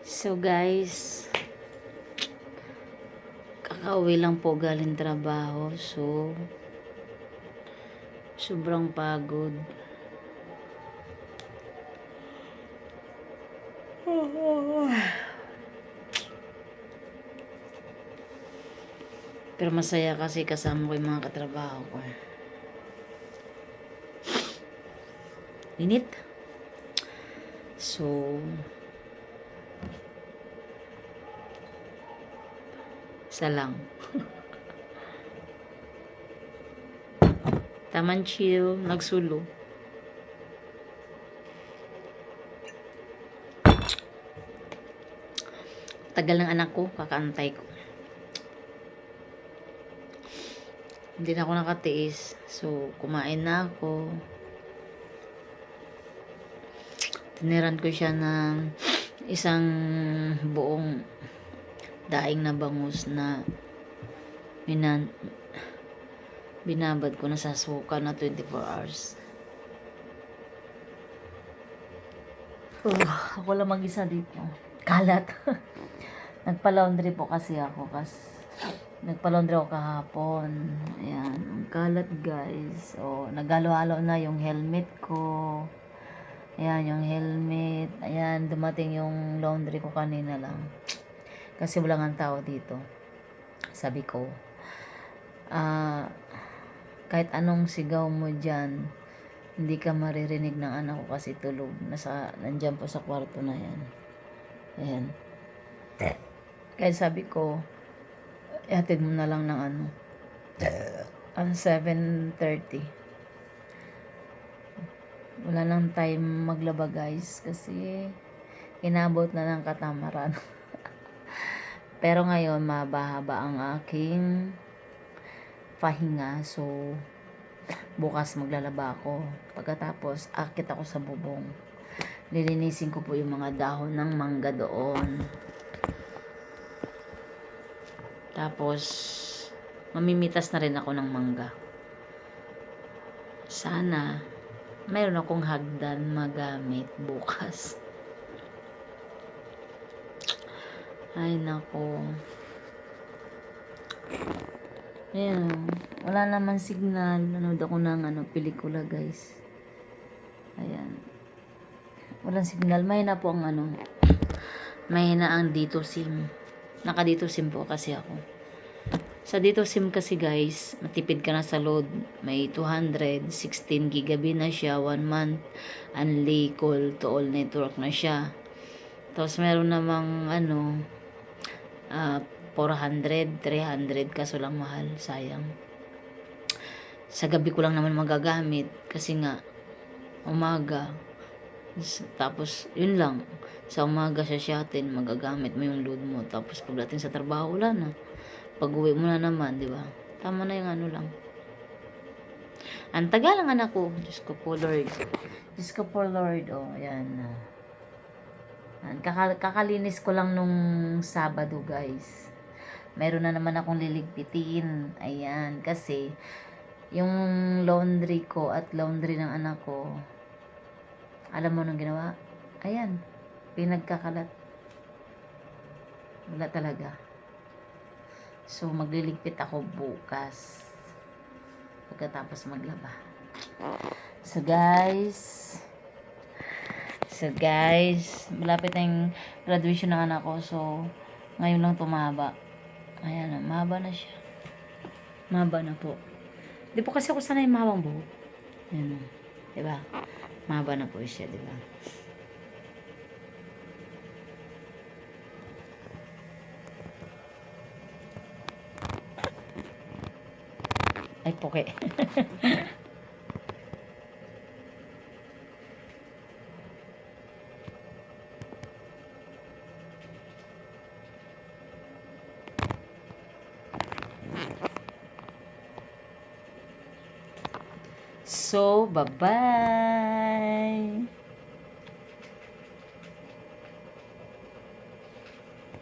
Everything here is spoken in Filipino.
So guys, kakauwi lang po galing trabaho. So, sobrang pagod. Pero masaya kasi kasama ko yung mga katrabaho ko. Init. So, isa lang. Taman chill, nagsulo. Tagal ng anak ko, kakaantay ko. Hindi na ako nakatiis. So, kumain na ako. Tiniran ko siya ng isang buong daing na bangus na binabad ko na sa suka na 24 hours. Ako lang mag-isa dito. Kalat. Nagpa-laundry po kasi ako. Nagpa-laundry ako kahapon. Ayan. Ang kalat guys. O, naghalo-halo na yung helmet ko. Ayan, yung helmet. Ayan, dumating yung laundry ko kanina lang. Kasi wala nga tao dito. Sabi ko, kahit anong sigaw mo dyan, hindi ka maririnig ng anak ko kasi tulog. Nandyan po sa kwarto na yan. Ayan. Kaya sabi ko, ihatid mo na lang ng 7:30. Wala nang time maglaba guys kasi inabot na ng katamaran. Pero ngayon mabahaba ang aking pahinga, so bukas maglalaba ako. Pagkatapos akit ako sa bubong. Lilinisin ko po yung mga dahon ng mangga doon. Tapos mamimitas na rin ako ng mangga. Sana mayroon akong hagdan magamit bukas. Ay nako. Ayan. Wala naman signal. Nanood ako ng pelikula guys. Ayan. Walang signal. Mahina po ang mahina ang dito SIM. Naka dito SIM po kasi ako. Sa dito SIM kasi guys, matipid ka na sa load. May 216 GB na siya, 1 month. Only call to all network na siya. Tapos meron namang 400, 300 kaso lang mahal, sayang. Sa gabi ko lang naman magagamit kasi nga umaga. Tapos yun lang, sa umaga sa shuttle magagamit mo yung load mo. Tapos pagdating sa trabaho wala na. Pag-uwi mo na naman, di ba? Tama na yung lang. Ang tagal ang anak ko. Diyos ko po Lord. Diyos ko po Lord. Oh, ayan. Kakalinis ko lang nung Sabado guys. Meron na naman akong liligpitin. Ayan. Kasi yung laundry ko at laundry ng anak ko, alam mo nung ginawa? Ayan. Pinagkakalat. Wala talaga. So, magliligpit ako bukas. Pagkatapos maglaba. So, guys, malapit na yung graduation ng anak ko. So, ngayon lang tumaba. Ayan, mahaba na siya. Mahaba na po. Di po kasi ako sanay mahabang buhok. Ayan, diba? Mahaba na po siya, diba? Ay, poke. So, bye-bye.